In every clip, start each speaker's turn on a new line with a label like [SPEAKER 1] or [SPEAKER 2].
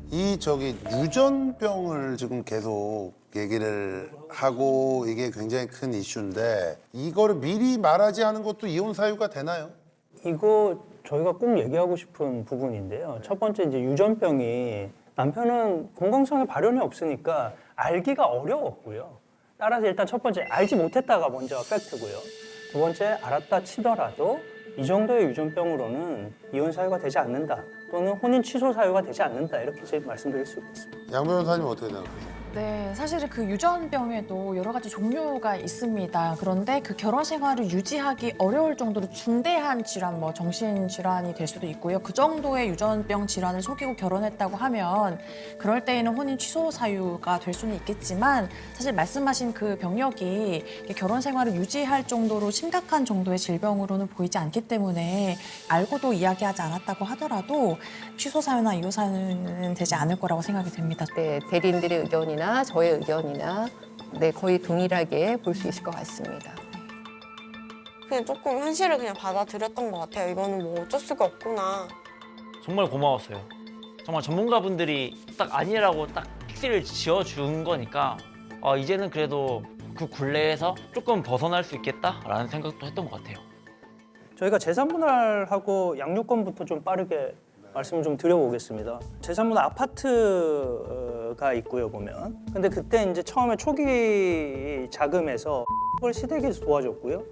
[SPEAKER 1] 이 유전병을 지금 계속 얘기를 하고 이게 굉장히 큰 이슈인데 이거를 미리 말하지 않은 것도 이혼 사유가 되나요?
[SPEAKER 2] 이거 저희가 꼭 얘기하고 싶은 부분인데요. 첫 번째 이제 유전병이 남편은 건강상의 발현이 없으니까 알기가 어려웠고요. 따라서 일단 첫 번째 알지 못했다가 먼저 팩트고요. 두 번째 알았다 치더라도 이 정도의 유전병으로는 이혼 사유가 되지 않는다 또는 혼인 취소 사유가 되지 않는다 이렇게 제가 말씀드릴 수 있습니다.
[SPEAKER 1] 양 변호사님 어떻게 생각하세요?
[SPEAKER 3] 네, 사실 그 유전병에도 여러 가지 종류가 있습니다. 그런데 그 결혼 생활을 유지하기 어려울 정도로 중대한 질환, 뭐 정신 질환이 될 수도 있고요. 그 정도의 유전병 질환을 속이고 결혼했다고 하면 그럴 때에는 혼인 취소 사유가 될 수는 있겠지만 사실 말씀하신 그 병력이 결혼 생활을 유지할 정도로 심각한 정도의 질병으로는 보이지 않기 때문에 알고도 이야기하지 않았다고 하더라도 취소 사유나 이혼 사유는 되지 않을 거라고 생각이 됩니다.
[SPEAKER 4] 네, 대리인들의 의견이나 저의 의견이나 네, 거의 동일하게 볼 수 있을 것 같습니다.
[SPEAKER 5] 그냥 조금 현실을 그냥 받아들였던 것 같아요. 이거는 뭐 어쩔 수가 없구나.
[SPEAKER 6] 정말 고마웠어요. 정말 전문가분들이 딱 아니라고 딱 픽스를 지어준 거니까 이제는 그래도 그 굴레에서 조금 벗어날 수 있겠다라는 생각도 했던 것 같아요.
[SPEAKER 2] 저희가 재산분할하고 양육권부터 좀 빠르게 말씀을 좀 드려보겠습니다. 재산분할 아파트가 있고요, 보면. 근데 그때 이제 처음에 초기 자금에서 그걸 시댁에서 도와줬고요.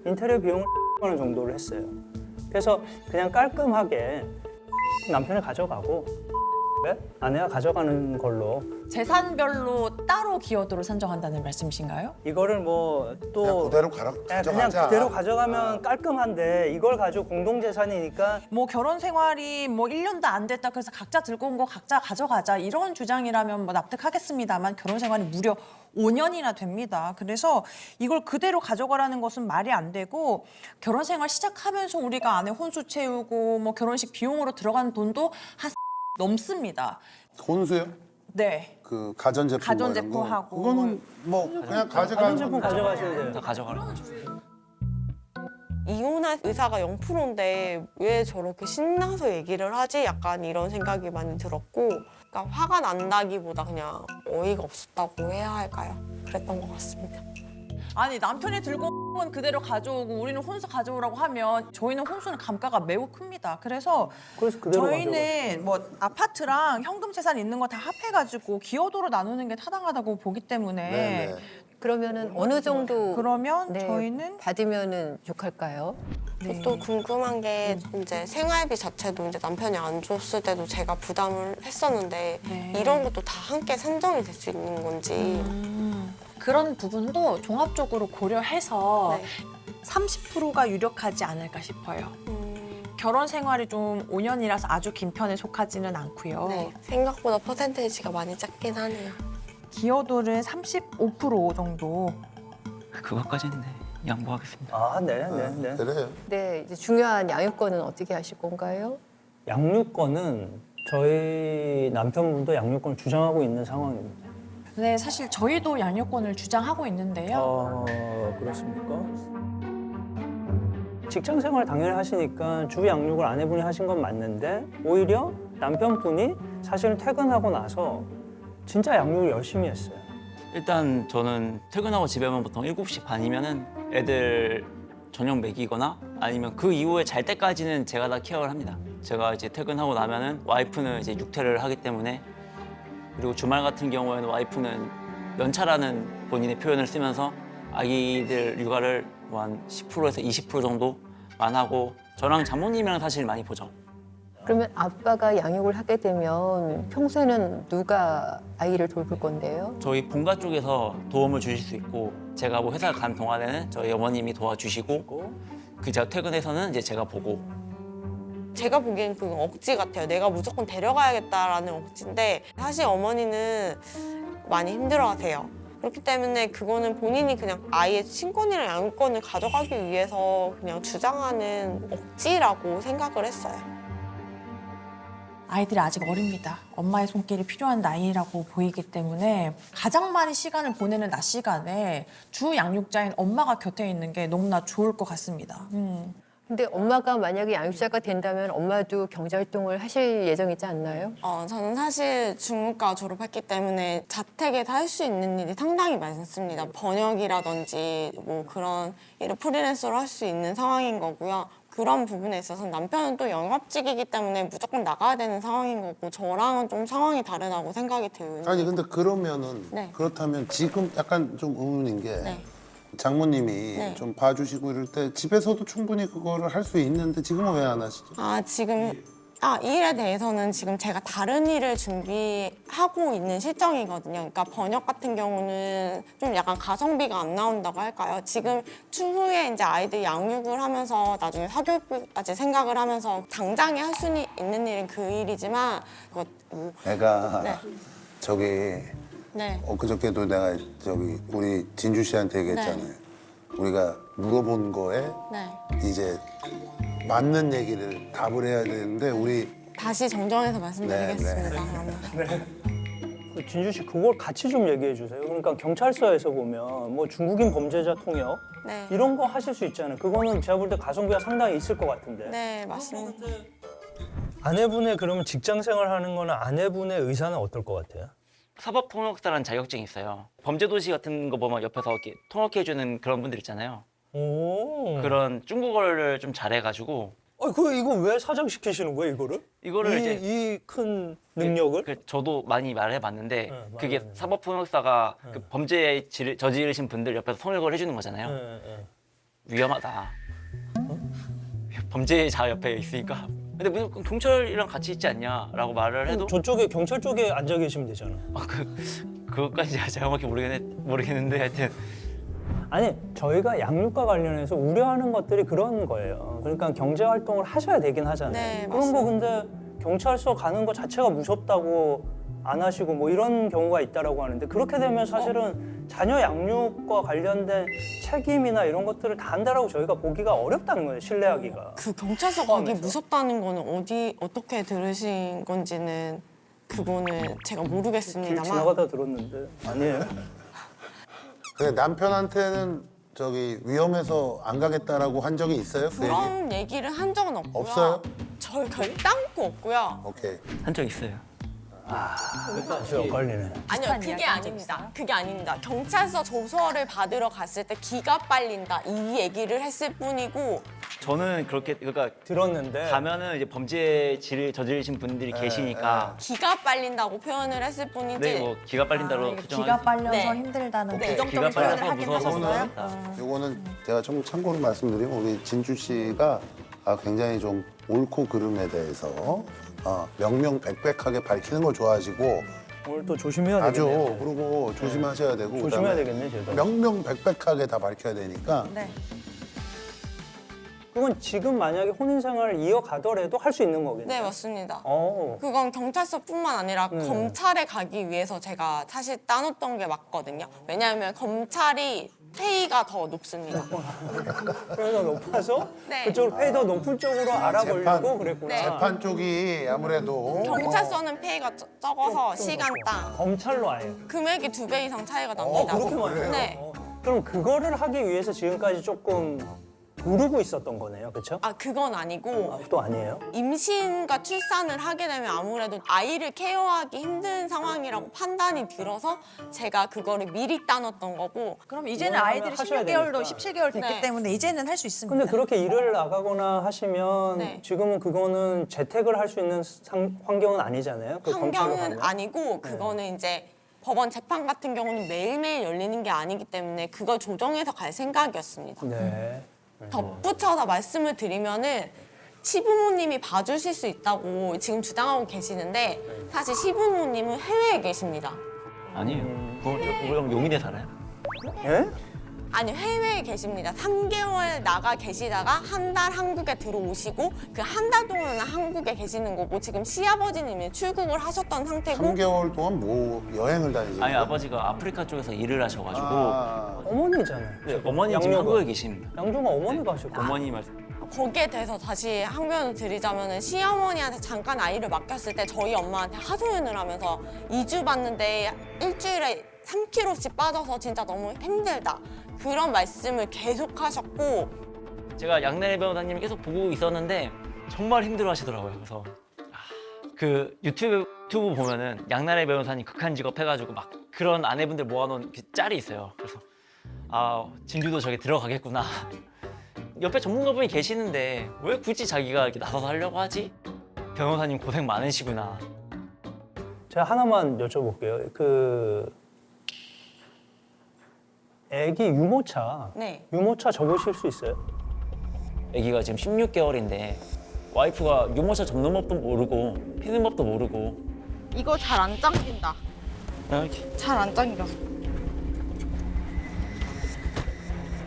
[SPEAKER 2] 인테리어 비용을 원 정도를 했어요. 그래서 그냥 깔끔하게 남편이 가져가고 아내가 가져가는 걸로
[SPEAKER 3] 재산별로 따로 기여도를 산정한다는 말씀이신가요?
[SPEAKER 2] 이거를
[SPEAKER 1] 그냥
[SPEAKER 2] 뭐또
[SPEAKER 1] 그대로
[SPEAKER 2] 그냥
[SPEAKER 1] 가져가자.
[SPEAKER 2] 그대로 가져가면 깔끔한데 이걸 가지고 공동재산이니까
[SPEAKER 3] 뭐 결혼 생활이 뭐 1년도 안 됐다 그래서 각자 들고 온 거 각자 가져가자 이런 주장이라면 뭐 납득하겠습니다만 결혼 생활이 무려 5년이나 됩니다. 그래서 이걸 그대로 가져가라는 것은 말이 안 되고 결혼 생활 시작하면서 우리가 아내 혼수 채우고 뭐 결혼식 비용으로 들어가는 돈도 한 넘습니다.
[SPEAKER 1] 혼수요?
[SPEAKER 3] 네.
[SPEAKER 1] 그 가전제품
[SPEAKER 3] 가전제품하고.
[SPEAKER 1] 그거는 뭐 그냥 가져가는
[SPEAKER 2] 가전제품 가져가시면 돼요.
[SPEAKER 6] 다 가져가라.
[SPEAKER 5] 이혼할 의사가 0%인데 왜 저렇게 신나서 얘기를 하지? 약간 이런 생각이 많이 들었고 그러니까 화가 난다기보다 그냥 어이가 없었다고 해야 할까요? 그랬던 것 같습니다.
[SPEAKER 3] 아니 남편이 들고 온 건 그대로 가져오고 우리는 혼수 가져오라고 하면 저희는 혼수는 감가가 매우 큽니다. 그래서
[SPEAKER 2] 그대로
[SPEAKER 3] 저희는 뭐 아파트랑 현금 재산 있는 거 다 합해가지고 기여도로 나누는 게 타당하다고 보기 때문에
[SPEAKER 1] 네네.
[SPEAKER 4] 그러면은 어느 정도
[SPEAKER 3] 그러면
[SPEAKER 4] 네,
[SPEAKER 3] 저희는
[SPEAKER 4] 받으면은 좋을까요?
[SPEAKER 3] 네.
[SPEAKER 5] 또 궁금한 게 이제 생활비 자체도 이제 남편이 안 줬을 때도 제가 부담을 했었는데
[SPEAKER 3] 네.
[SPEAKER 5] 이런 것도 다 함께 산정이 될 수 있는 건지
[SPEAKER 3] 그런 부분도 종합적으로 고려해서
[SPEAKER 5] 네.
[SPEAKER 3] 30%가 유력하지 않을까 싶어요. 결혼 생활이 좀 5년이라서 아주 긴 편에 속하지는 않고요.
[SPEAKER 5] 네, 생각보다 퍼센테이지가 많이 작긴 하네요.
[SPEAKER 3] 기여도는 35% 정도.
[SPEAKER 6] 그것까지는 네, 양보하겠습니다.
[SPEAKER 2] 아, 네.
[SPEAKER 1] 그래요.
[SPEAKER 4] 네, 이제 중요한 양육권은 어떻게 하실 건가요?
[SPEAKER 2] 양육권은 저희 남편분도 양육권을 주장하고 있는 상황입니다.
[SPEAKER 3] 네, 사실 저희도 양육권을 주장하고 있는데요.
[SPEAKER 2] 그렇습니까? 직장 생활 당연히 하시니까 주 양육을 아내분이 하신 건 맞는데 오히려 남편분이 사실은 퇴근하고 나서 진짜 양육을 열심히 했어요.
[SPEAKER 6] 일단 저는 퇴근하고 집에 오면 보통 7시 반이면은 애들 저녁 먹이거나 아니면 그 이후에 잘 때까지는 제가 다 케어를 합니다. 제가 이제 퇴근하고 나면은 와이프는 이제 육퇴를 하기 때문에 그리고 주말 같은 경우에는 와이프는 연차라는 본인의 표현을 쓰면서 아기들 육아를 뭐 한 10%에서 20% 정도만 하고 저랑 장모님이랑 사실 많이 보죠.
[SPEAKER 4] 그러면 아빠가 양육을 하게 되면 평소에는 누가 아이를 돌볼 건데요?
[SPEAKER 6] 저희 본가 쪽에서 도움을 주실 수 있고 제가 뭐 회사 간 동안에는 저희 어머님이 도와주시고 그 제가 퇴근해서는 이제 제가 보고
[SPEAKER 5] 제가 보기엔 그건 억지 같아요. 내가 무조건 데려가야겠다라는 억지인데 사실 어머니는 많이 힘들어하세요. 그렇기 때문에 그거는 본인이 그냥 아이의 친권이랑 양육권을 가져가기 위해서 그냥 주장하는 억지라고 생각을 했어요.
[SPEAKER 3] 아이들이 아직 어립니다. 엄마의 손길이 필요한 나이라고 보이기 때문에 가장 많이 시간을 보내는 낮 시간에 주 양육자인 엄마가 곁에 있는 게 너무나 좋을 것 같습니다.
[SPEAKER 4] 근데 엄마가 만약에 양육자가 된다면 엄마도 경제활동을 하실 예정이지 않나요?
[SPEAKER 5] 저는 사실 중국과 졸업했기 때문에 자택에서 할 수 있는 일이 상당히 많습니다. 번역이라든지 뭐 그런 일을 프리랜서로 할 수 있는 상황인 거고요. 그런 부분에 있어서 남편은 또 영업직이기 때문에 무조건 나가야 되는 상황인 거고 저랑은 좀 상황이 다르다고 생각이 들어요.
[SPEAKER 1] 아니 근데 그러면은
[SPEAKER 5] 네.
[SPEAKER 1] 그렇다면 지금 약간 좀 의문인 게
[SPEAKER 5] 네.
[SPEAKER 1] 장모님이
[SPEAKER 5] 네.
[SPEAKER 1] 좀 봐주시고 이럴 때 집에서도 충분히 그거를 할 수 있는데 지금은 왜 안 하시죠?
[SPEAKER 5] 지금 이 일에 대해서는 지금 제가 다른 일을 준비하고 있는 실정이거든요. 그러니까 번역 같은 경우는 좀 약간 가성비가 안 나온다고 할까요? 지금 추후에 이제 아이들 양육을 하면서 나중에 사교육까지 생각을 하면서 당장에 할 수 있는 일은 그 일이지만 그거
[SPEAKER 1] 내가
[SPEAKER 5] 네.
[SPEAKER 1] 저기
[SPEAKER 5] 네.
[SPEAKER 1] 엊그저께도 내가 저기 우리 진주 씨한테 얘기했잖아요. 우리가 물어본 거에
[SPEAKER 5] 네.
[SPEAKER 1] 이제 맞는 얘기를 답을 해야 되는데 우리
[SPEAKER 5] 다시 정정해서 말씀드리겠습니다. 그러면.
[SPEAKER 2] 그 진주 씨 그걸 같이 좀 얘기해 주세요. 그러니까 경찰서에서 보면 뭐 중국인 범죄자 통역
[SPEAKER 5] 네.
[SPEAKER 2] 이런 거 하실 수 있잖아요. 그거는 제가 볼 때 가성비가 상당히 있을 것 같은데.
[SPEAKER 5] 네, 맞습니다.
[SPEAKER 2] 아내분의 그러면 직장 생활하는 거는 아내분의 의사는 어떨 것 같아요?
[SPEAKER 6] 사법통역사라는 자격증이 있어요. 범죄도시 같은 거 보면 옆에서 이렇게 통역해주는 그런 분들 있잖아요.
[SPEAKER 2] 오.
[SPEAKER 6] 그런 중국어를 좀 잘해가지고
[SPEAKER 2] 이거 왜 사장 시키시는 거예요, 이거를?
[SPEAKER 6] 이거를 이제
[SPEAKER 2] 이 큰 능력을?
[SPEAKER 6] 저도 많이 말해봤는데
[SPEAKER 2] 네,
[SPEAKER 6] 그게
[SPEAKER 2] 말해봤는데.
[SPEAKER 6] 사법통역사가 그 범죄에 저지르신 분들 옆에서 통역을 해주는 거잖아요.
[SPEAKER 2] 네.
[SPEAKER 6] 위험하다. 범죄자 옆에 있으니까. 근데 무슨 경찰이랑 같이 있지 않냐라고 말을 해도
[SPEAKER 2] 저쪽에 경찰 쪽에 앉아 계시면 되잖아.
[SPEAKER 6] 그것까지 제가 정확히 모르겠는데 하여튼
[SPEAKER 2] 아니 저희가 양육과 관련해서 우려하는 것들이 그런 거예요. 그러니까 경제 활동을 하셔야 되긴 하잖아요.
[SPEAKER 5] 네,
[SPEAKER 2] 그런 거 근데 경찰서 가는 거 자체가 무섭다고 안 하시고 뭐 이런 경우가 있다라고 하는데 그렇게 되면 사실은 자녀 양육과 관련된 책임이나 이런 것들을 다 한다라고 저희가 보기가 어렵다는 거예요. 신뢰하기가.
[SPEAKER 5] 그 경찰서 가기 무섭다는 거는 어떻게 들으신 건지는 그거는 제가
[SPEAKER 2] 길
[SPEAKER 5] 모르겠습니다만
[SPEAKER 2] 지나가다 들었는데 아니에요?
[SPEAKER 1] 근데 남편한테는 저기 위험해서 안 가겠다라고 한 적이 있어요? 그 얘기?
[SPEAKER 5] 그런 얘기를 한 적은 없고요.
[SPEAKER 1] 없어요?
[SPEAKER 5] 절 결단코 없고요.
[SPEAKER 1] 오케이.
[SPEAKER 6] 한 적 있어요.
[SPEAKER 2] 저 엇갈리네.
[SPEAKER 5] 아니요,
[SPEAKER 3] 비슷한
[SPEAKER 5] 그게
[SPEAKER 3] 이야기 한 적
[SPEAKER 5] 아닙니다.
[SPEAKER 3] 있어요?
[SPEAKER 5] 그게 아닙니다. 경찰서 조서를 받으러 갔을 때 기가 빨린다 이 얘기를 했을 뿐이고
[SPEAKER 6] 저는 그러니까
[SPEAKER 2] 들었는데
[SPEAKER 6] 가면은 이제 범죄를 저지르신 분들이 계시니까
[SPEAKER 5] 기가 빨린다고 표현을 했을 뿐이지
[SPEAKER 6] 네, 뭐 기가 빨린다로
[SPEAKER 3] 이거
[SPEAKER 6] 수정할
[SPEAKER 3] 기가 빨려서
[SPEAKER 5] 네.
[SPEAKER 3] 힘들다는
[SPEAKER 5] 네.
[SPEAKER 3] 부정적인
[SPEAKER 6] 기가
[SPEAKER 3] 표현을
[SPEAKER 6] 빨려서
[SPEAKER 3] 하긴
[SPEAKER 6] 무서워서
[SPEAKER 3] 하셨어요?
[SPEAKER 6] 무서웠다.
[SPEAKER 1] 요거는 제가 좀 참고로 말씀드리면 우리 진주 씨가 굉장히 좀 옳고 그름에 대해서 명명백백하게 밝히는 걸 좋아하시고
[SPEAKER 2] 오늘 또 조심해야
[SPEAKER 1] 아주
[SPEAKER 2] 되겠네요.
[SPEAKER 1] 그리고 조심하셔야 되고
[SPEAKER 2] 조심해야
[SPEAKER 1] 그다음에
[SPEAKER 2] 되겠네, 제가.
[SPEAKER 1] 명명백백하게 다 밝혀야 되니까
[SPEAKER 3] 네.
[SPEAKER 2] 그건 지금 만약에 혼인 생활을 이어가더라도 할 수 있는 거겠네요.
[SPEAKER 5] 네, 맞습니다.
[SPEAKER 2] 어.
[SPEAKER 5] 그건 경찰서뿐만 아니라 검찰에 가기 위해서 제가 사실 따눴던 게 맞거든요. 왜냐하면 검찰이 페이가 더 높습니다.
[SPEAKER 2] 페이가 높아서
[SPEAKER 5] 네.
[SPEAKER 2] 그쪽으로 페이 더 높은 쪽으로 알아보려고 그랬구나.
[SPEAKER 5] 네.
[SPEAKER 1] 재판 쪽이 아무래도
[SPEAKER 5] 경찰서는 페이가 적어서 시간당
[SPEAKER 2] 검찰로 아예.
[SPEAKER 5] 금액이 2배 이상 차이가 납니다.
[SPEAKER 2] 그렇게 많아요?
[SPEAKER 5] 네.
[SPEAKER 2] 그럼 그거를 하기 위해서 지금까지 조금 누르고 있었던 거네요, 그렇죠?
[SPEAKER 5] 그건 아니고
[SPEAKER 2] 또 아니에요?
[SPEAKER 5] 임신과 출산을 하게 되면 아무래도 아이를 케어하기 힘든 상황이라고 판단이 들어서 제가 그거를 미리 따눴던 거고
[SPEAKER 3] 그럼 이제는
[SPEAKER 2] 이거는
[SPEAKER 3] 아이들이
[SPEAKER 2] 하셔야
[SPEAKER 3] 16개월도
[SPEAKER 2] 되니까.
[SPEAKER 3] 17개월 됐기
[SPEAKER 5] 네.
[SPEAKER 3] 때문에 이제는 할 수 있습니다.
[SPEAKER 2] 근데 그렇게 일을 나가거나 하시면
[SPEAKER 5] 네.
[SPEAKER 2] 지금은 그거는 재택을 할 수 있는 환경은 아니잖아요. 그 검찰로
[SPEAKER 5] 환경은
[SPEAKER 2] 가면.
[SPEAKER 5] 아니고 그거는 이제 법원 재판 같은 경우는 매일매일 열리는 게 아니기 때문에 그걸 조정해서 갈 생각이었습니다.
[SPEAKER 2] 네.
[SPEAKER 5] 덧붙여서 말씀을 드리면은 시부모님이 봐주실 수 있다고 지금 주장하고 계시는데 사실 시부모님은 해외에 계십니다.
[SPEAKER 6] 아니에요. 그럼 용인에 살아요?
[SPEAKER 2] 예?
[SPEAKER 5] 아니 해외에 계십니다. 3개월 나가 계시다가 한 달 한국에 들어오시고 그 한 달 동안은 한국에 계시는 거고 지금 시아버지님이 출국을 하셨던 상태고
[SPEAKER 1] 3개월 동안 뭐 여행을 다니죠?
[SPEAKER 6] 아니 아버지가 아프리카 쪽에서 일을 하셔가지고
[SPEAKER 2] 어머니잖아요.
[SPEAKER 6] 네, 어머니 지금
[SPEAKER 2] 양육은.
[SPEAKER 6] 한국에 계십니다.
[SPEAKER 2] 양조가 어머니가 하셨고.
[SPEAKER 6] 어머니 말씀.
[SPEAKER 5] 거기에 대해서 다시 항변을 드리자면은 시어머니한테 잠깐 아이를 맡겼을 때 저희 엄마한테 하소연을 하면서 2주 봤는데 일주일에 3kg씩 빠져서 진짜 너무 힘들다. 그런 말씀을 계속 하셨고
[SPEAKER 6] 제가 양내 변호사님을 계속 보고 있었는데 정말 힘들어하시더라고요. 그래서 그 유튜브 보면은 양나래 변호사님 극한 직업 해가지고 막 그런 아내분들 모아놓은 그 짤이 있어요. 그래서 진주도 저기 들어가겠구나. 옆에 전문가분이 계시는데 왜 굳이 자기가 이렇게 나서서 하려고 하지? 변호사님 고생 많으시구나.
[SPEAKER 2] 제가 하나만 여쭤볼게요. 그 애기 유모차,
[SPEAKER 5] 네.
[SPEAKER 2] 유모차 접으실 수 있어요?
[SPEAKER 6] 아기가 지금 16개월인데 와이프가 유모차 접는 법도 모르고 피는 법도 모르고
[SPEAKER 5] 이거 잘 안 당긴다.
[SPEAKER 6] 이렇게
[SPEAKER 5] 잘 안 당겨.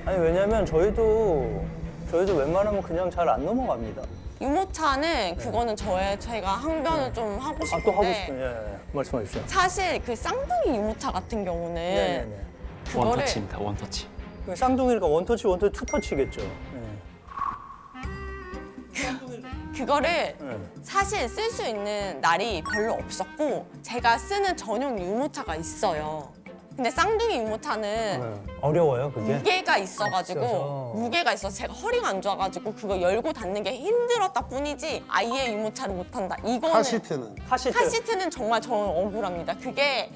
[SPEAKER 2] 아니 왜냐면 저희도 웬만하면 그냥 잘 안 넘어갑니다.
[SPEAKER 5] 유모차는 그거는 제가 항변을 좀 하고
[SPEAKER 2] 아 또 하고
[SPEAKER 5] 싶은데
[SPEAKER 2] 싶은 말씀해 주십시오.
[SPEAKER 5] 사실 그 쌍둥이 유모차 같은 경우는
[SPEAKER 2] 네네네.
[SPEAKER 5] 그거를
[SPEAKER 6] 원터치입니다. 원터치.
[SPEAKER 2] 쌍둥이니까 원터치, 투터치겠죠.
[SPEAKER 5] 그거를
[SPEAKER 2] 네.
[SPEAKER 5] 사실 쓸 수 있는 날이 별로 없었고 제가 쓰는 전용 유모차가 있어요. 근데 쌍둥이 유모차는
[SPEAKER 2] 어려워요 그게?
[SPEAKER 5] 무게가 있어가지고
[SPEAKER 2] 있어서.
[SPEAKER 5] 무게가 있어서 제가 허리가 안 좋아가지고 그거 열고 닫는 게 힘들었다 뿐이지 아예 유모차를 못한다. 이거는
[SPEAKER 1] 카시트는
[SPEAKER 5] 카시트는 정말 저는 억울합니다. 그게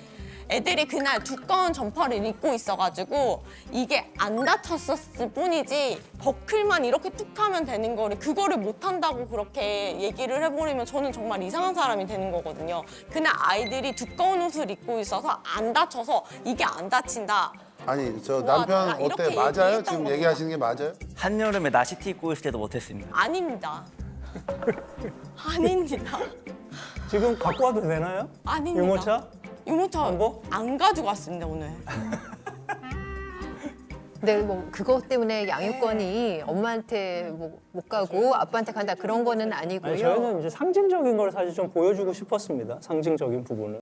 [SPEAKER 5] 애들이 그날 두꺼운 점퍼를 입고 있어가지고 이게 안 다쳤었을 뿐이지 버클만 이렇게 툭 하면 되는 거를 그거를 못한다고 그렇게 얘기를 해버리면 저는 정말 이상한 사람이 되는 거거든요. 그날 아이들이 두꺼운 옷을 입고 있어서 안 다쳐서 이게 안 다친다.
[SPEAKER 1] 아니 저
[SPEAKER 5] 와,
[SPEAKER 1] 남편
[SPEAKER 5] 나 이렇게
[SPEAKER 1] 어때 맞아요?
[SPEAKER 5] 얘기했던
[SPEAKER 1] 지금
[SPEAKER 5] 겁니다.
[SPEAKER 1] 얘기하시는 게 맞아요?
[SPEAKER 6] 한여름에 나시티 입고 있을 때도 못했습니다.
[SPEAKER 5] 아닙니다. 아닙니다.
[SPEAKER 2] 지금 갖고 와도 되나요?
[SPEAKER 5] 아닙니다.
[SPEAKER 2] 유모차?
[SPEAKER 5] 유모차
[SPEAKER 2] 뭐?
[SPEAKER 5] 안 가지고 왔습니다 오늘.
[SPEAKER 4] 근데 뭐 그것 때문에 양육권이 엄마한테 뭐 못 가고 아빠한테 간다 그런 거는 아니고요.
[SPEAKER 2] 아니 저희는 이제 상징적인 걸 사실 좀 보여주고 싶었습니다. 상징적인 부분을.